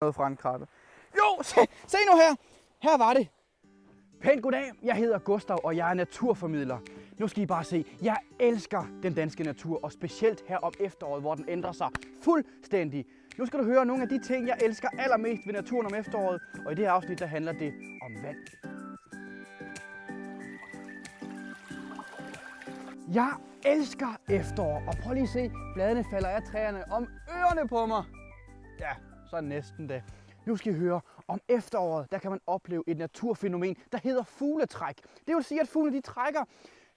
noget fra en krabbe. Jo, se nu her. Her var det. Pænt goddag, jeg hedder Gustav, og jeg er naturformidler. Nu skal I bare se, jeg elsker den danske natur, og specielt her om efteråret, hvor den ændrer sig fuldstændig. Nu skal du høre nogle af de ting, jeg elsker allermest ved naturen om efteråret, og i det her afsnit, der handler det om vand. Jeg elsker efterår, og prøv lige at se, bladene falder af træerne om ørerne på mig. Ja, så næsten det. Nu skal I høre, om efteråret, der kan man opleve et naturfænomen, der hedder fugletræk. Det vil sige, at fuglene de trækker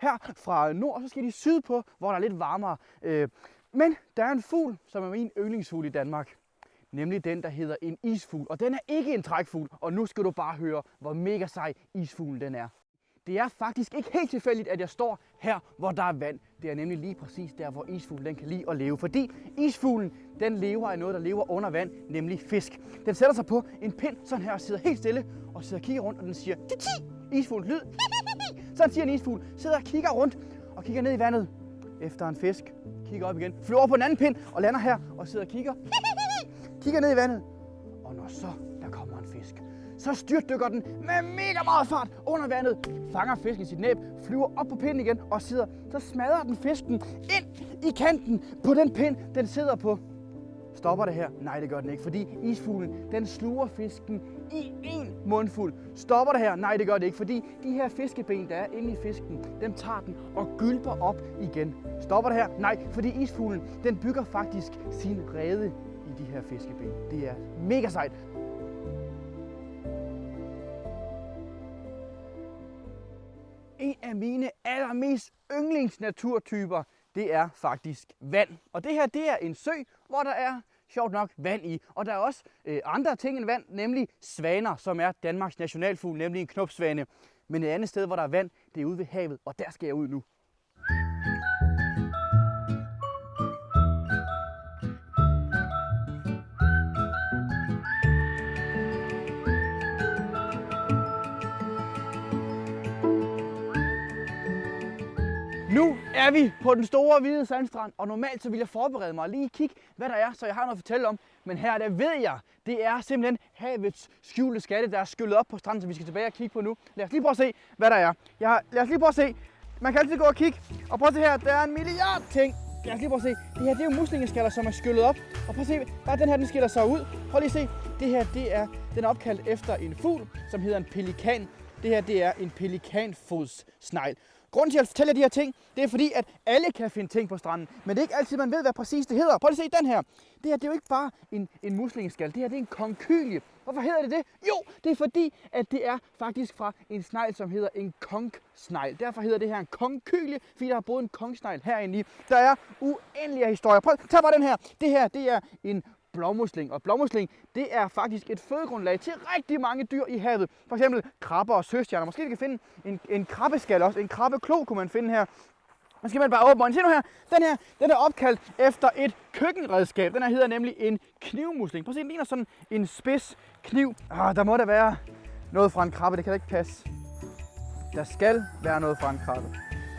her fra nord, og så skal de sydpå, hvor der er lidt varmere. Men der er en fugl, som er min yndlingsfugl i Danmark. Nemlig den, der hedder en isfugl. Og den er ikke en trækfugl, og nu skal du bare høre, hvor mega sej isfuglen den er. Det er faktisk ikke helt tilfældigt, at jeg står her, hvor der er vand. Det er nemlig lige præcis der, hvor isfuglen den kan lide at leve. Fordi isfuglen, den lever af noget, der lever under vand, nemlig fisk. Den sætter sig på en pind, sådan her, og sidder helt stille, og sidder og kigger rundt, og den siger, ti. Isfuglen lyd, sådan siger en isfugl, sidder og kigger rundt, og kigger ned i vandet efter en fisk. Kigger op igen, flyver over på en anden pind, og lander her, og sidder og kigger, kigger ned i vandet. Og når så der kommer en fisk, så styrtdykker den med mega meget fart under vandet, fanger fisken i sit næb, flyver op på pinden igen og sidder. Så smadrer den fisken ind i kanten på den pind, den sidder på. Stopper det her? Nej, det gør den ikke, fordi isfuglen, den sluger fisken i en mundfuld. Stopper det her? Nej, det gør det ikke, fordi de her fiskeben, der er inde i fisken, dem tager den og gylper op igen. Stopper det her? Nej, fordi isfuglen, den bygger faktisk sin rede i de her fiskeben. Det er mega sejt. En af mine allermest yndlingsnaturtyper, det er faktisk vand. Og det her, det er en sø, hvor der er sjovt nok vand i. Og der er også andre ting end vand, nemlig svaner, som er Danmarks nationalfugl, nemlig en knopsvane. Men et andet sted, hvor der er vand, det er ude ved havet, og der skal jeg ud nu. Nu er vi på den store hvide sandstrand, og normalt så vil jeg forberede mig og lige kigge, hvad der er, så jeg har noget at fortælle om. Men her, der ved jeg, det er simpelthen havets skjulte skatte, der er skyllet op på stranden, som vi skal tilbage og kigge på nu. Lad os lige prøve at se, hvad der er. Lad os lige prøve at se. Man kan altid gå og kigge, og prøv at se her, der er en milliard ting. Lad os lige prøve at se. Det her, det er jo muslingeskaller, som er skyllet op. Og prøv at se, bare den her, den skiller sig ud. Prøv lige at se. Det her, den er opkaldt efter en fugl, som hedder en pelikan. Det her, det er en pelikanfodssnegl. Grunden til at fortælle jer de her ting, det er fordi, at alle kan finde ting på stranden. Men det er ikke altid, man ved, hvad præcis det hedder. Prøv lige at se den her. Det her, det er jo ikke bare en muslingeskal. Det her, det er en konkylie. Hvorfor hedder det det? Jo, det er fordi, at det er faktisk fra en snegl, som hedder en konksnegl. Derfor hedder det her en konkylie, fordi der er både en konksnegl herinde i. Der er uendelige historier. Prøv, tag bare den her. Det her, det er en blåmusling. Og blåmusling, det er faktisk et fødegrundlag til rigtig mange dyr i havet. For eksempel krabber og søstjerner. Måske vi kan finde en krabbeskal også. En krabbeklo kunne man finde her. Nu skal man bare åbne øjnene. Se nu her. Den er opkaldt efter et køkkenredskab. Den her hedder nemlig en knivmusling. Prøv at se, den ligner sådan en spids kniv. Der må der være noget fra en krabbe. Det kan da ikke passe. Der skal være noget fra en krabbe.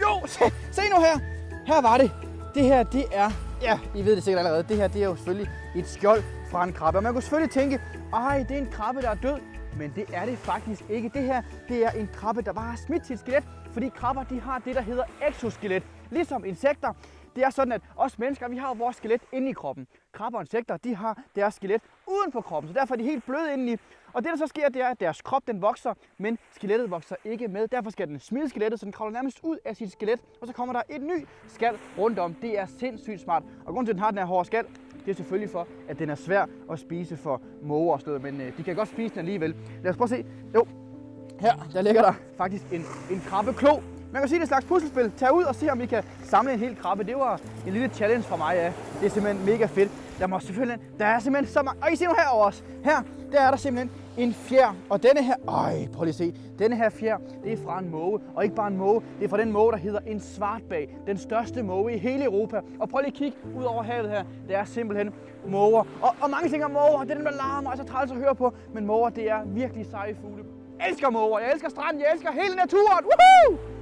Jo, se nu her. Her var det. Det her, det er, ja, I ved det sikkert allerede, det her, det er jo selvfølgelig et skjold fra en krabbe. Og man kunne selvfølgelig tænke, ej, det er en krabbe, der er død. Men det er det faktisk ikke. Det her, det er en krabbe, der bare har smidt sit skelet, fordi krabber, de har det, der hedder exoskelet. Ligesom insekter. Det er sådan, at os mennesker, vi har vores skelet inde i kroppen. Krabber og insekter, de har deres skelet uden for kroppen, så derfor er de helt bløde indeni. Og det, der så sker, det er, at deres krop, den vokser, men skelettet vokser ikke med. Derfor skal den smide skelettet, så den kravler nærmest ud af sit skelet, og så kommer der et ny skal rundt om. Det er sindssygt smart. Og grunden til, at den har den her hårde skal, det er selvfølgelig for, at den er svær at spise for måger og sådan noget, men de kan godt spise den alligevel. Lad os prøve at se. Jo, her, der ligger der faktisk en krabbeklo. Man kan sige, det er et slags puslespil. Tag ud og se, om I kan samle en hel krabbe. Det var en lille challenge for mig, ja. Det er simpelthen mega fedt. Der er simpelthen så mange. Og I ser nu herovre også. Her, der er der simpelthen en fjer. Og denne her, prøv lige at se. Denne her fjer, det er fra en måge. Og ikke bare en måge, det er fra den måge, der hedder en svartbag. Den største måge i hele Europa. Og prøv lige at kigge ud over havet her. Det er simpelthen måger. Og mange ting om måger, det er dem, der larmer og så træls at høre på. Men måger, det er virkelig seje fugle. Jeg elsker måger, jeg elsker stranden, jeg elsker hele naturen. Woohoo!